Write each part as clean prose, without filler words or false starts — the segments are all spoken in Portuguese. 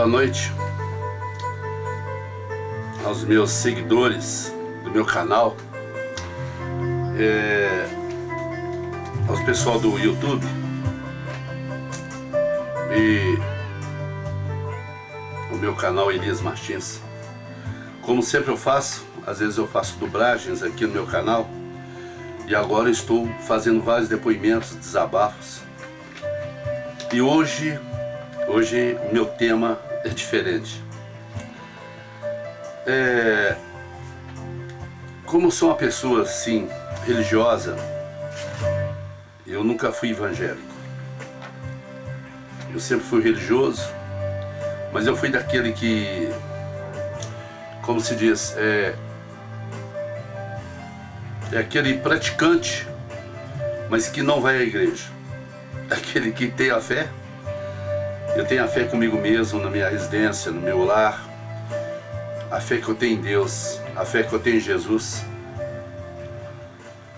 Boa noite aos meus seguidores do meu canal, aos pessoal do YouTube e o meu canal Elias Martins. Como sempre eu faço, às vezes eu faço dublagens aqui no meu canal, e agora eu estou fazendo vários depoimentos, desabafos. E hoje meu tema é diferente. Como eu sou uma pessoa assim, religiosa, eu nunca fui evangélico. Eu sempre fui religioso, mas eu fui daquele que, como se diz, é aquele praticante, mas que não vai à igreja. Aquele que tem a fé. Eu tenho a fé comigo mesmo, na minha residência, no meu lar. A fé que eu tenho em Deus, a fé que eu tenho em Jesus.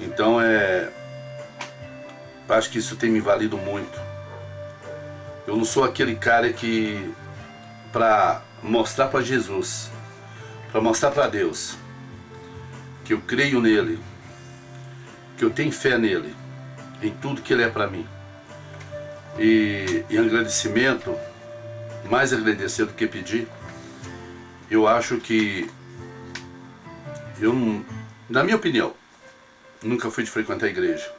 Então acho que isso tem me valido muito. Eu não sou aquele cara que, para mostrar para Jesus, para mostrar para Deus que eu creio nele, que eu tenho fé nele, em tudo que ele é para mim. E em agradecimento, mais agradecer do que pedir, eu acho que na minha opinião, nunca fui de frequentar a igreja.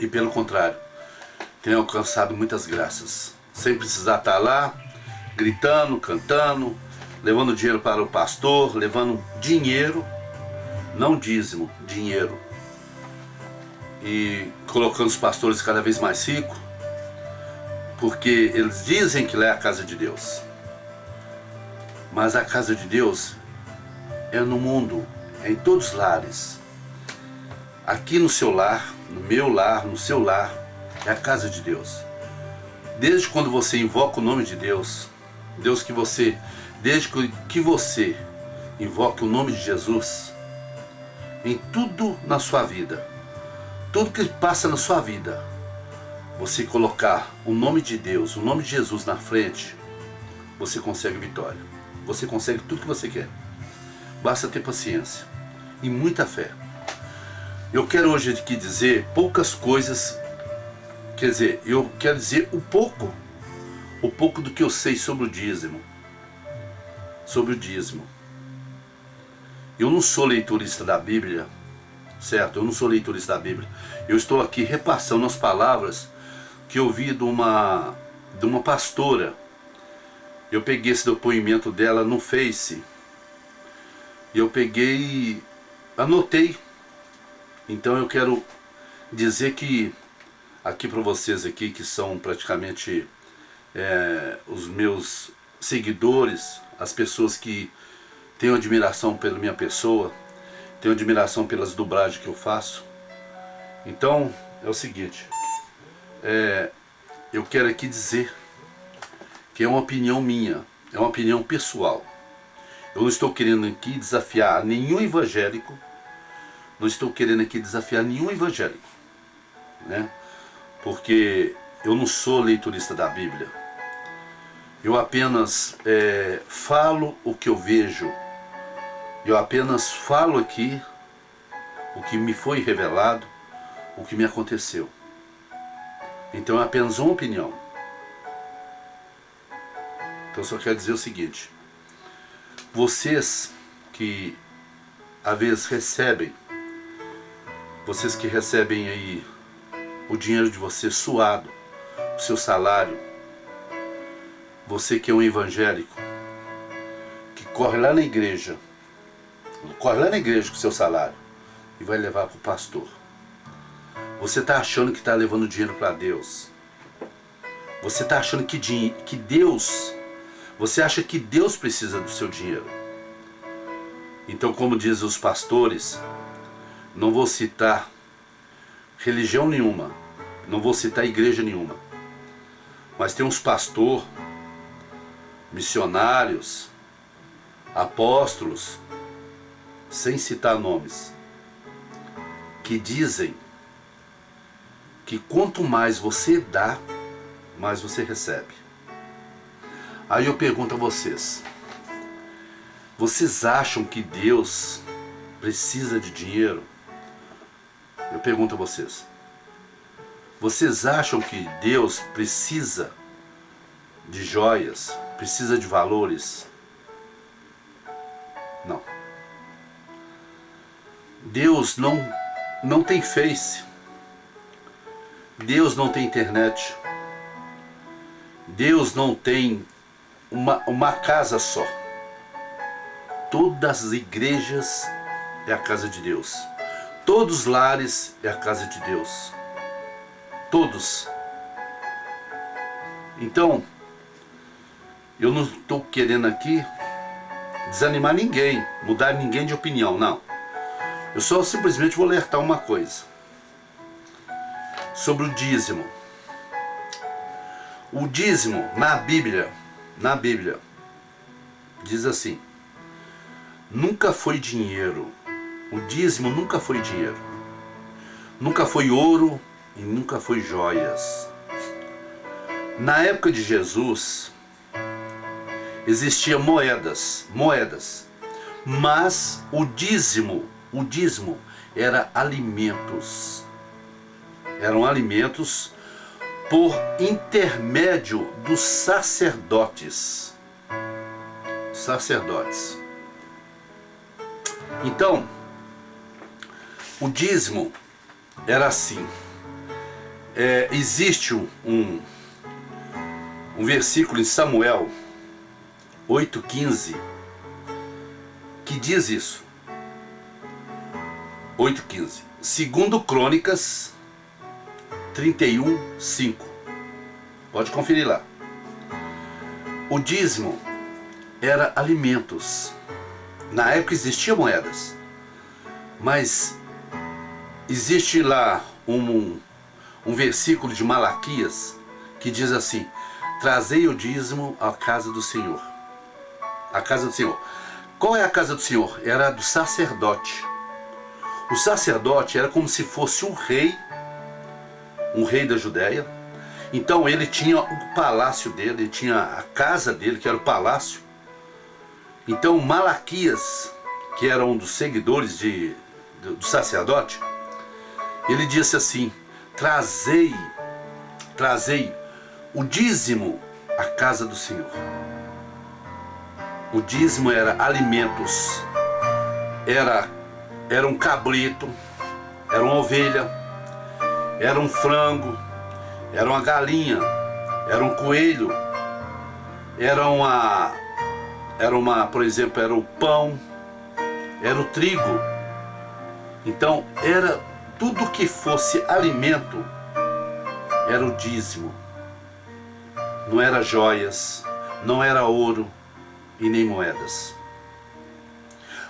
E pelo contrário, tenho alcançado muitas graças, sem precisar estar lá, gritando, cantando, levando dinheiro para o pastor, levando dinheiro, não dízimo, dinheiro. E colocando os pastores cada vez mais ricos, porque eles dizem que lá é a casa de Deus. Mas a casa de Deus é no mundo, é em todos os lares. Aqui no seu lar, no meu lar, no seu lar, é a casa de Deus. Desde quando você invoca o nome de Deus, desde que você invoca o nome de Jesus, em tudo na sua vida, tudo que passa na sua vida, você colocar o nome de Deus, o nome de Jesus na frente, você consegue vitória. Você consegue tudo que você quer. Basta ter paciência e muita fé. Eu quero hoje aqui dizer poucas coisas, quer dizer, eu quero dizer o pouco do que eu sei sobre o dízimo. Sobre o dízimo. Eu não sou leiturista da Bíblia, certo? Eu não sou leiturista da Bíblia. Eu estou aqui repassando as palavras que eu vi de uma pastora. Eu peguei esse depoimento dela no Face, e eu peguei e anotei. Então eu quero dizer que aqui para vocês aqui, que são praticamente os meus seguidores, as pessoas que têm admiração pela minha pessoa, têm admiração pelas dublagens que eu faço. Então é o seguinte, eu quero aqui dizer que é uma opinião minha, é uma opinião pessoal. Eu não estou querendo aqui desafiar nenhum evangélico, né? Porque eu não sou leiturista da Bíblia. Eu apenas falo o que eu vejo. Eu apenas falo aqui o que me foi revelado, o que me aconteceu. Então é apenas uma opinião. Então eu só quero dizer o seguinte: vocês que às vezes recebem, vocês que recebem aí o dinheiro de vocês suado, o seu salário, você que é um evangélico, que corre lá na igreja com o seu salário e vai levar para o pastor. Você está achando que está levando dinheiro para Deus. Você está achando que Deus... Você acha que Deus precisa do seu dinheiro. Então, como dizem os pastores, não vou citar religião nenhuma, não vou citar igreja nenhuma, mas tem uns pastores, missionários, apóstolos, sem citar nomes, que dizem que quanto mais você dá, mais você recebe. Aí eu pergunto a vocês: vocês acham que Deus precisa de dinheiro? Eu pergunto a vocês: vocês acham que Deus precisa de joias? Precisa de valores? Não. Deus não tem Face. Deus não tem internet. Deus não tem uma casa só. Todas as igrejas é a casa de Deus. Todos os lares é a casa de Deus. Todos. Então, eu não estou querendo aqui desanimar ninguém, mudar ninguém de opinião, não. Eu só simplesmente vou alertar uma coisa. Sobre o dízimo. O dízimo na Bíblia, diz assim: nunca foi dinheiro. O dízimo nunca foi dinheiro. Nunca foi ouro e nunca foi joias. Na época de Jesus, existiam moedas, mas o dízimo era alimentos. Eram alimentos por intermédio dos sacerdotes. Então, o dízimo era assim. Existe um versículo em Samuel 8,15 que diz isso. 8,15. Segundo Crônicas 31:5. Pode conferir lá. O dízimo era alimentos. Na época existiam moedas, mas existe lá um versículo de Malaquias que diz assim: trazei o dízimo à casa do Senhor. A casa do Senhor. Qual é a casa do Senhor? Era do sacerdote. O sacerdote era como se fosse um rei da Judéia. Então ele tinha o palácio dele, ele tinha a casa dele, que era o palácio. Então Malaquias, que era um dos seguidores do sacerdote, ele disse assim: trazei o dízimo à casa do Senhor. O dízimo era alimentos, era um cabrito, era uma ovelha, era um frango, era uma galinha, era um coelho, por exemplo, era o pão, era o trigo. Então, era tudo que fosse alimento, era o dízimo. Não era joias, não era ouro e nem moedas.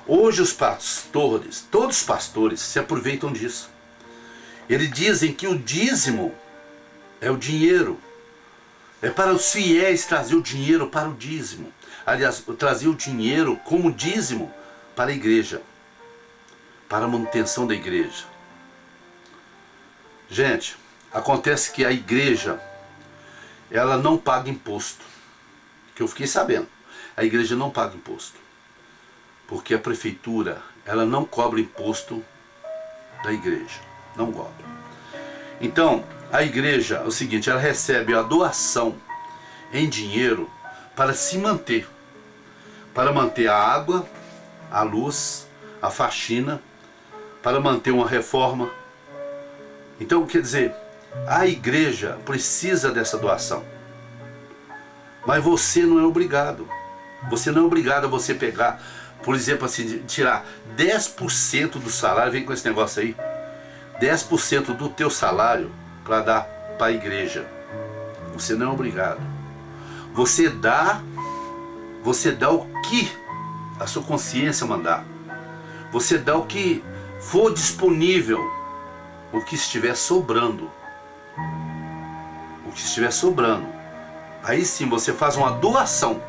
Hoje os pastores, todos os pastores se aproveitam disso. Eles dizem que o dízimo é o dinheiro. É para os fiéis trazer o dinheiro para o dízimo. Aliás, trazer o dinheiro como dízimo para a igreja, para a manutenção da igreja. Gente, acontece que a igreja, ela não paga imposto. Que eu fiquei sabendo. A igreja não paga imposto. Porque a prefeitura, ela não cobra imposto da igreja. Não cobra. Então, a igreja é o seguinte: ela recebe a doação em dinheiro para se manter. Para manter a água, a luz, a faxina, para manter uma reforma. Então, quer dizer, a igreja precisa dessa doação. Mas você não é obrigado. Você não é obrigado a você pegar, por exemplo, assim, tirar 10% do salário, vem com esse negócio aí, 10% do teu salário para dar para a igreja. Você não é obrigado. Você dá o que a sua consciência mandar. Você dá o que for disponível, o que estiver sobrando. O que estiver sobrando. Aí sim você faz uma doação.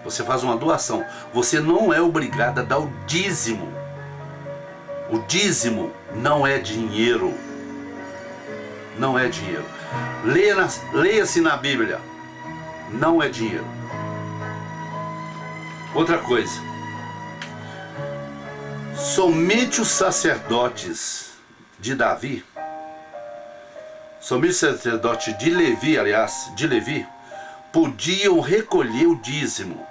Você faz uma doação. Você não é obrigado a dar o dízimo. O dízimo não é dinheiro. Não é dinheiro. Leia-se na Bíblia. Não é dinheiro. Outra coisa, somente os sacerdotes de Davi, somente os sacerdotes de Levi, aliás, de Levi, podiam recolher o dízimo,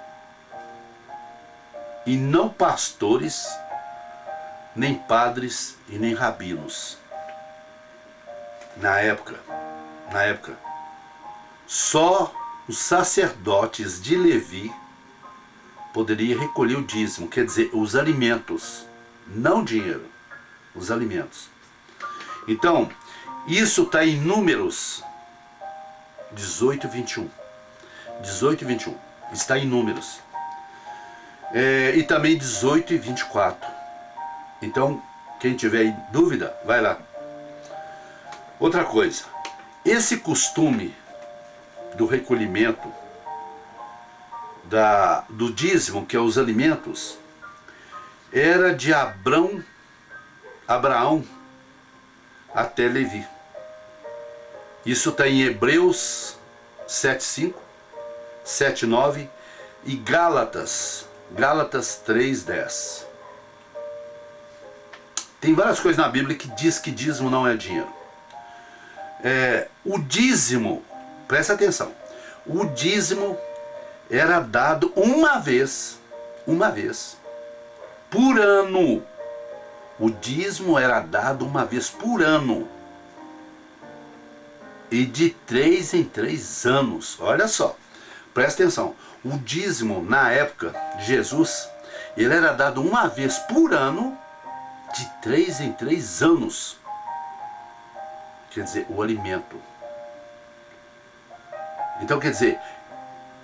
e não pastores, nem padres e nem rabinos. Na época, só os sacerdotes de Levi poderiam recolher o dízimo, quer dizer, os alimentos, não dinheiro, os alimentos. Então, isso está em Números 18 e 21. 18 e 21. Está em Números. E também 18 e 24. Então, quem tiver aí dúvida, vai lá. Outra coisa, esse costume do recolhimento do dízimo, que é os alimentos, era de Abraão até Levi. Isso está em Hebreus 7:5, 7:9 e Gálatas 3:10. Tem várias coisas na Bíblia que diz que dízimo não é dinheiro. O dízimo, presta atenção, o dízimo era dado uma vez por ano. O dízimo era dado uma vez por ano. E de 3 em 3 anos. Olha só, presta atenção. O dízimo, na época de Jesus, ele era dado uma vez por ano, de 3 em 3 anos. Quer dizer, o alimento. Então, quer dizer,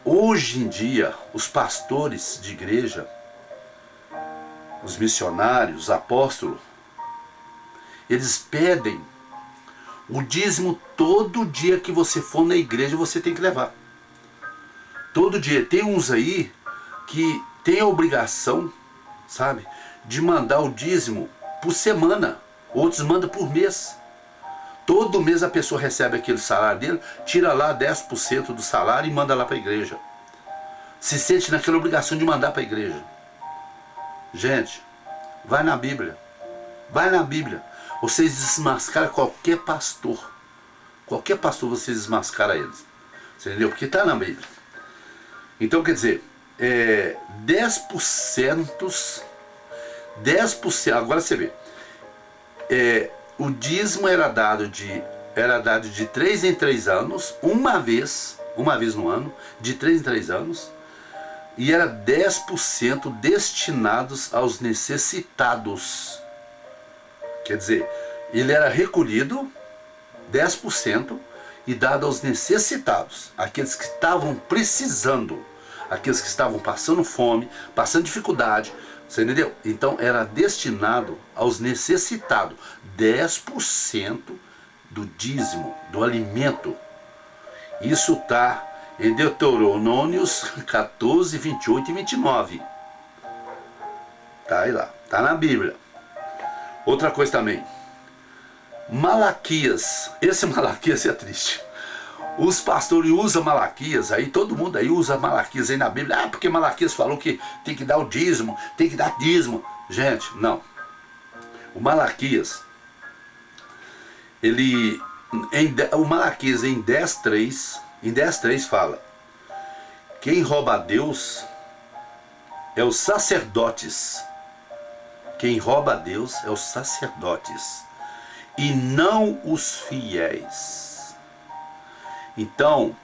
hoje em dia, os pastores de igreja, os missionários, os apóstolos, eles pedem o dízimo todo dia que você for na igreja, você tem que levar. Todo dia. Tem uns aí que tem a obrigação, sabe, de mandar o dízimo por semana. Outros mandam por mês. Todo mês a pessoa recebe aquele salário dele, tira lá 10% do salário e manda lá para a igreja. Se sente naquela obrigação de mandar para a igreja. Gente, vai na Bíblia. Vai na Bíblia. Vocês desmascaram qualquer pastor. Qualquer pastor vocês desmascaram eles. Você entendeu? Porque está na Bíblia. Então, quer dizer, 10%, agora você vê. O dízimo era dado de 3 em 3 anos, uma vez no ano, de 3 em 3 anos, e era 10% destinados aos necessitados. Quer dizer, ele era recolhido 10% e dado aos necessitados, aqueles que estavam precisando, aqueles que estavam passando fome, passando dificuldade. Você entendeu? Então era destinado aos necessitados, 10% do dízimo, do alimento. Isso está em Deuteronômios 14, 28 e 29. Está aí lá, está na Bíblia. Outra coisa também, Malaquias. Esse Malaquias é triste. Os pastores usam Malaquias, aí todo mundo aí usa Malaquias aí na Bíblia. Porque Malaquias falou que tem que dar o dízimo, tem que dar dízimo. Gente, não. O Malaquias, o Malaquias em 10:3 fala: quem rouba a Deus é os sacerdotes. Quem rouba a Deus é os sacerdotes e não os fiéis. Então,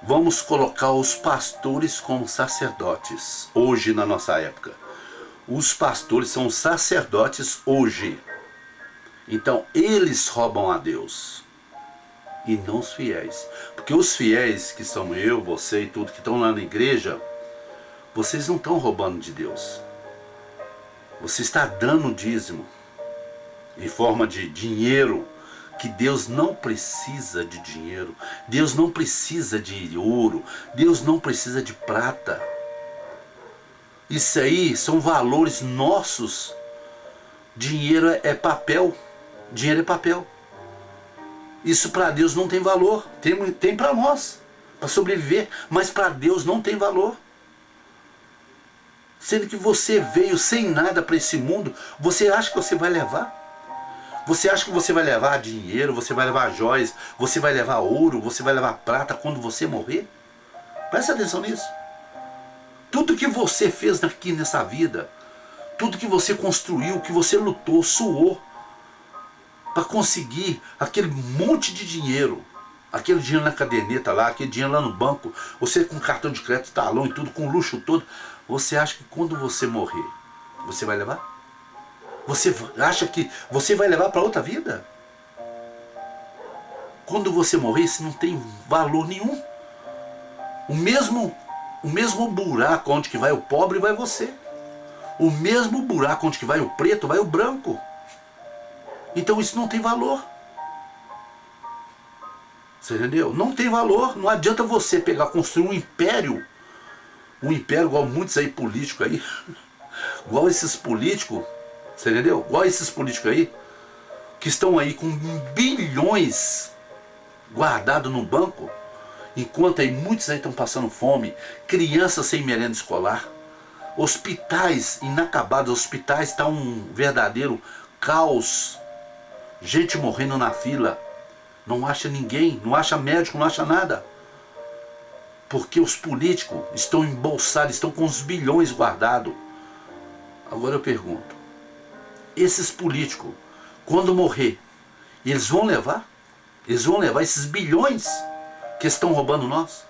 vamos colocar os pastores como sacerdotes, hoje na nossa época. Os pastores são sacerdotes hoje. Então, eles roubam a Deus e não os fiéis. Porque os fiéis, que são eu, você e tudo, que estão lá na igreja, vocês não estão roubando de Deus. Você está dando dízimo em forma de dinheiro, que Deus não precisa de dinheiro, Deus não precisa de ouro, Deus não precisa de prata. Isso aí são valores nossos. Dinheiro é papel, dinheiro é papel. Isso para Deus não tem valor, tem para nós, para sobreviver, mas para Deus não tem valor. Sendo que você veio sem nada para esse mundo, você acha que você vai levar? Você acha que você vai levar dinheiro, você vai levar joias, você vai levar ouro, você vai levar prata quando você morrer? Presta atenção nisso. Tudo que você fez aqui nessa vida, tudo que você construiu, que você lutou, suou, para conseguir aquele monte de dinheiro, aquele dinheiro na caderneta lá, aquele dinheiro lá no banco, você com cartão de crédito, talão e tudo, com luxo todo, você acha que quando você morrer, você vai levar? Você acha que você vai levar para outra vida? Quando você morrer, isso não tem valor nenhum. O mesmo buraco onde que vai o pobre, vai você. O mesmo buraco onde que vai o preto, vai o branco. Então isso não tem valor. Você entendeu? Não tem valor. Não adianta você pegar, construir um império igual muitos aí políticos aí, igual esses políticos, você entendeu? Igual esses políticos aí, que estão aí com bilhões guardados no banco, enquanto aí muitos aí estão passando fome, crianças sem merenda escolar, hospitais inacabados, hospitais está um verdadeiro caos, gente morrendo na fila, não acha ninguém, não acha médico, não acha nada. Porque os políticos estão embolsados, estão com os bilhões guardados. Agora eu pergunto, esses políticos, quando morrer, eles vão levar? Eles vão levar esses bilhões que estão roubando nós?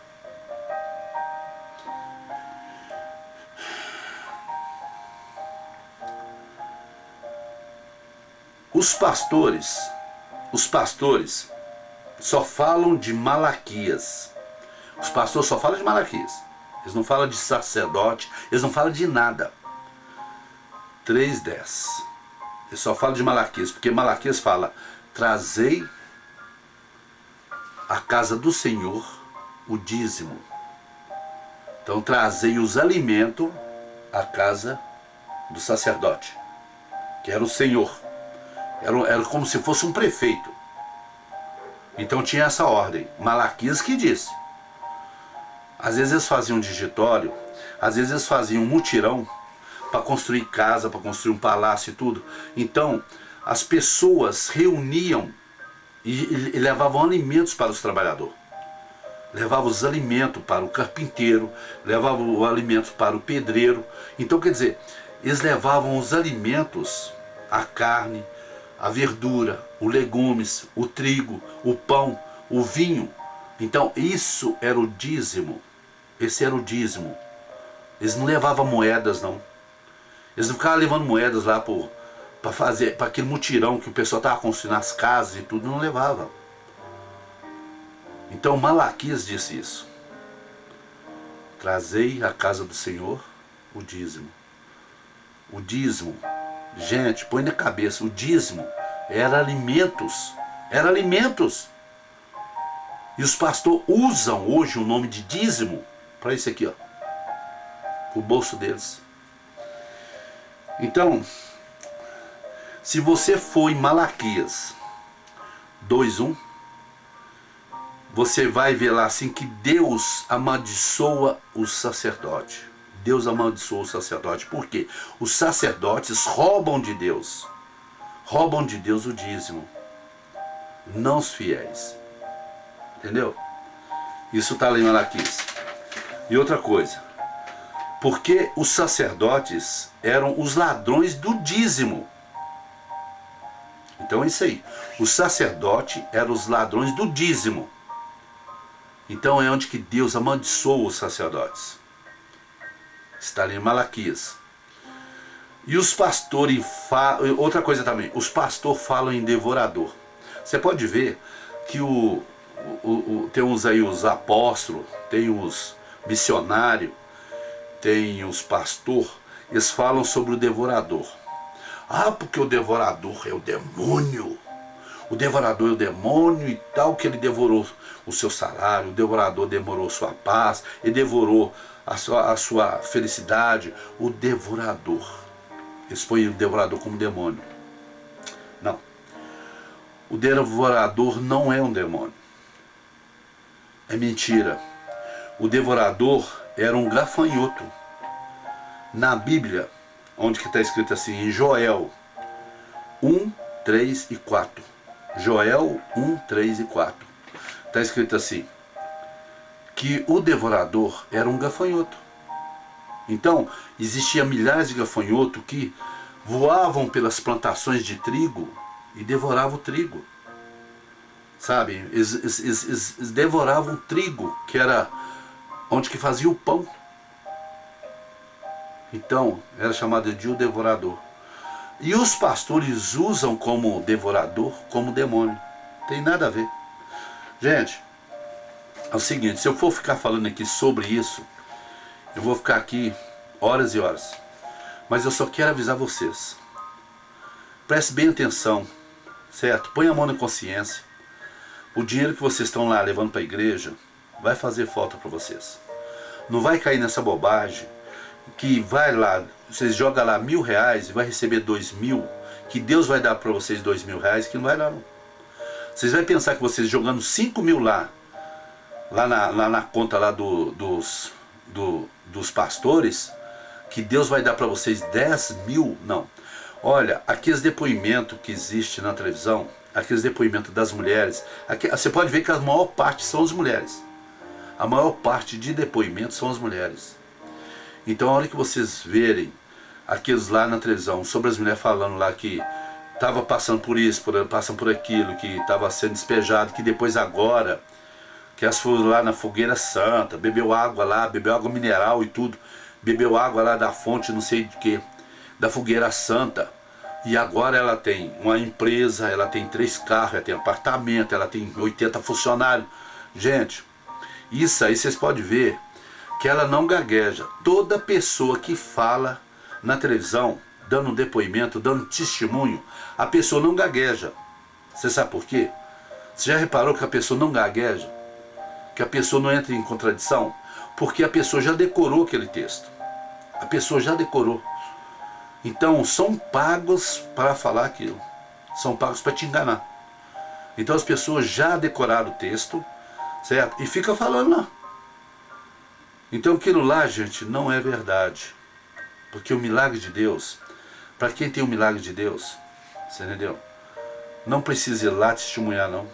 Os pastores só falam de Malaquias. Os pastores só falam de Malaquias. Eles não falam de sacerdote, eles não falam de nada. 3:10. Eles só falam de Malaquias, porque Malaquias fala: trazei à casa do Senhor o dízimo. Então trazei os alimentos à casa do sacerdote, que era o Senhor. Era como se fosse um prefeito. Então tinha essa ordem. Malaquias que disse. Às vezes eles faziam um digitório, às vezes eles faziam um mutirão para construir casa, para construir um palácio e tudo. Então as pessoas reuniam e levavam alimentos para os trabalhadores. Levavam os alimentos para o carpinteiro, levavam os alimentos para o pedreiro. Então quer dizer, eles levavam os alimentos, a carne, a verdura, os legumes, o trigo, o pão, o vinho. Então isso era o dízimo. Esse era o dízimo. Eles não levavam moedas, não. Eles não ficavam levando moedas lá para fazer, para aquele mutirão que o pessoal estava construindo as casas e tudo, não levava. Então Malaquias disse isso. Trazei à casa do Senhor o dízimo. O dízimo, gente, põe na cabeça, o dízimo era alimentos. Era alimentos. E os pastores usam hoje o nome de dízimo para isso aqui, ó, o bolso deles. Então, se você for em Malaquias 2:1, você vai ver lá assim que Deus amaldiçoa o sacerdote. Deus amaldiçoa o sacerdote. Por quê? Os sacerdotes roubam de Deus. Roubam de Deus o dízimo. Não os fiéis. Entendeu? Isso está lá em Malaquias. E outra coisa. Porque os sacerdotes eram os ladrões do dízimo. Então é isso aí. O sacerdote eram os ladrões do dízimo. Então é onde que Deus amaldiçoou os sacerdotes. Está ali em Malaquias. E os pastores falam... Outra coisa também. Os pastores falam em devorador. Você pode ver que tem uns aí, os apóstolos, tem os missionários, tem os pastores, eles falam sobre o devorador. Ah, porque o devorador é o demônio. O devorador é o demônio e tal, que ele devorou o seu salário, o devorador devorou sua paz, ele devorou a sua felicidade. O devorador. Eles põem o devorador como demônio. Não. O devorador não é um demônio. É mentira. O devorador era um gafanhoto. Na Bíblia, onde que está escrito assim, em Joel 1, 3 e 4. Joel 1, 3 e 4. Está escrito assim, que o devorador era um gafanhoto. Então, existia milhares de gafanhotos que voavam pelas plantações de trigo e devoravam o trigo. Sabe? Eles devoravam o trigo, que era onde que fazia o pão. Então, era chamado de o devorador. E os pastores usam como devorador, como demônio. Tem nada a ver. Gente, é o seguinte, se eu for ficar falando aqui sobre isso, eu vou ficar aqui horas e horas. Mas eu só quero avisar vocês. Preste bem atenção, certo? Põe a mão na consciência. O dinheiro que vocês estão lá levando para a igreja vai fazer falta para vocês. Não vai cair nessa bobagem que vai lá, vocês jogam lá R$1.000 e vai receber 2.000, que Deus vai dar para vocês R$2.000, que não vai dar não. Vocês vão pensar que vocês jogando 5.000 lá na conta lá dos pastores, que Deus vai dar para vocês 10.000, não. Olha, aqueles depoimentos que existem na televisão, aqueles depoimentos das mulheres, você pode ver que a maior parte são as mulheres. A maior parte de depoimentos são as mulheres. Então a hora que vocês verem aqueles lá na televisão, sobre as mulheres falando lá que estava passando por isso, passando por aquilo, que estava sendo despejado, que depois agora, que elas foram lá na fogueira santa, bebeu água lá, bebeu água mineral e tudo, bebeu água lá da fonte não sei de que, da fogueira santa, e agora ela tem uma empresa, ela tem 3 carros, ela tem apartamento, ela tem 80 funcionários. Gente, isso aí vocês podem ver que ela não gagueja. Toda pessoa que fala na televisão, dando um depoimento, dando testemunho, a pessoa não gagueja. Você sabe por quê? Você já reparou que a pessoa não gagueja? Que a pessoa não entra em contradição? Porque a pessoa já decorou aquele texto. A pessoa já decorou. Então são pagos para falar aquilo. São pagos para te enganar. Então as pessoas já decoraram o texto, certo? E fica falando lá. Então aquilo lá, gente, não é verdade. Porque o milagre de Deus, para quem tem o milagre de Deus, você entendeu? Não precisa ir lá testemunhar, não.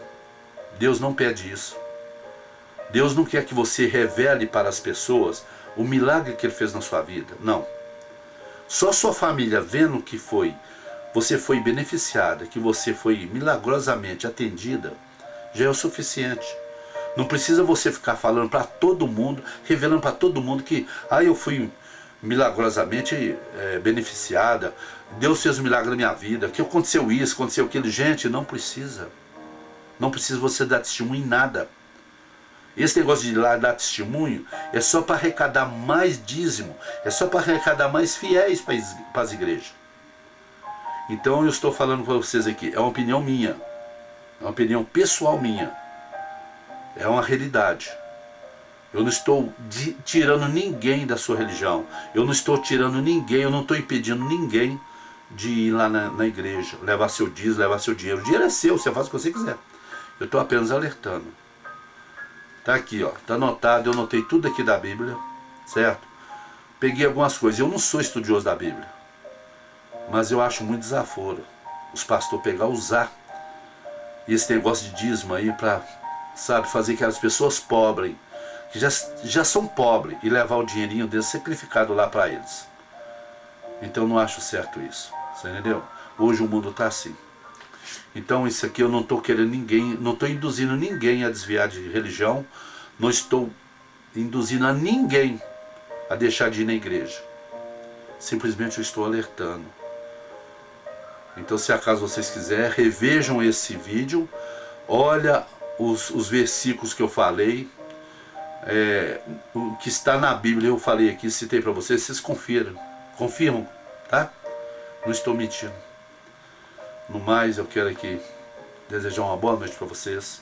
Deus não pede isso. Deus não quer que você revele para as pessoas o milagre que Ele fez na sua vida. Não. Só sua família vendo que você foi beneficiada, que você foi milagrosamente atendida, já é o suficiente. Não precisa você ficar falando para todo mundo, revelando para todo mundo que eu fui milagrosamente beneficiada, Deus fez um milagre na minha vida, que aconteceu isso, aconteceu aquilo. Gente, não precisa. Não precisa você dar testemunho em nada. Esse negócio de ir lá dar testemunho é só para arrecadar mais dízimo, é só para arrecadar mais fiéis para as igrejas. Então eu estou falando para vocês aqui, é uma opinião minha, é uma opinião pessoal minha, é uma realidade. Eu não estou tirando ninguém da sua religião, eu não estou tirando ninguém, eu não estou impedindo ninguém de ir lá na igreja, levar seu dízimo, levar seu dinheiro. O dinheiro é seu, você faz o que você quiser. Eu estou apenas alertando. Tá aqui, ó, tá anotado, eu anotei tudo aqui da Bíblia, certo? Peguei algumas coisas, eu não sou estudioso da Bíblia, mas eu acho muito desaforo os pastores usar esse negócio de dízimo aí para, sabe, fazer aquelas pessoas pobres, que já são pobres, e levar o dinheirinho deles sacrificado lá para eles. Então eu não acho certo isso, você entendeu? Hoje o mundo está assim. Então isso aqui eu não estou querendo ninguém, não estou induzindo ninguém a desviar de religião, não estou induzindo a ninguém a deixar de ir na igreja. Simplesmente eu estou alertando. Então se acaso vocês quiserem, revejam esse vídeo, olha os versículos que eu falei, o que está na Bíblia, eu falei aqui, citei para vocês confirmam, tá? Não estou mentindo. No mais, eu quero aqui desejar uma boa noite para vocês.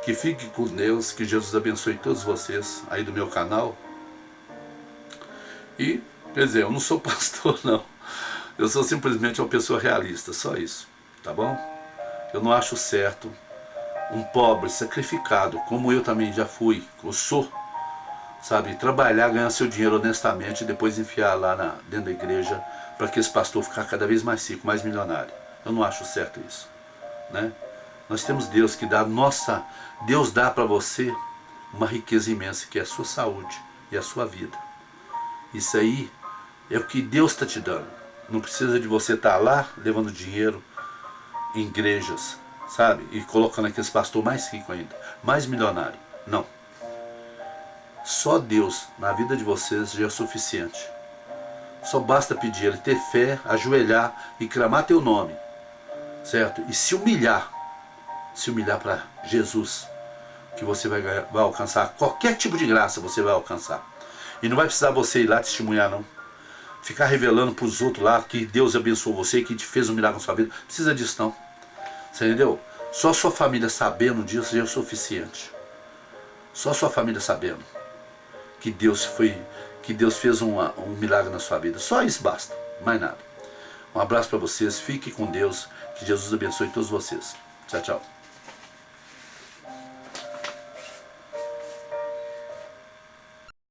Que fiquem com Deus, que Jesus abençoe todos vocês aí do meu canal. E, quer dizer, eu não sou pastor não. Eu sou simplesmente uma pessoa realista, só isso, tá bom? Eu não acho certo um pobre sacrificado, como eu também já fui, eu sou, sabe? Trabalhar, ganhar seu dinheiro honestamente e depois enfiar lá dentro da igreja para que esse pastor ficar cada vez mais rico, mais milionário. Eu não acho certo isso, né? Nós temos Deus que dá Deus dá para você uma riqueza imensa, que é a sua saúde e a sua vida. Isso aí é o que Deus está te dando. Não precisa de você estar lá levando dinheiro em igrejas, sabe? E colocando aqueles pastor mais rico ainda, mais milionário. Não. Só Deus na vida de vocês já é suficiente. Só basta pedir Ele, ter fé, ajoelhar e clamar teu nome, certo? E se humilhar para Jesus, que você vai alcançar qualquer tipo de graça, você vai alcançar. E não vai precisar você ir lá testemunhar, não. Ficar revelando para os outros lá que Deus abençoou você, que te fez um milagre na sua vida. Não precisa disso, não. Você entendeu? Só a sua família sabendo disso já é o suficiente. Só a sua família sabendo que Deus fez um milagre na sua vida. Só isso basta, mais nada. Um abraço para vocês, fique com Deus, que Jesus abençoe todos vocês. Tchau, tchau.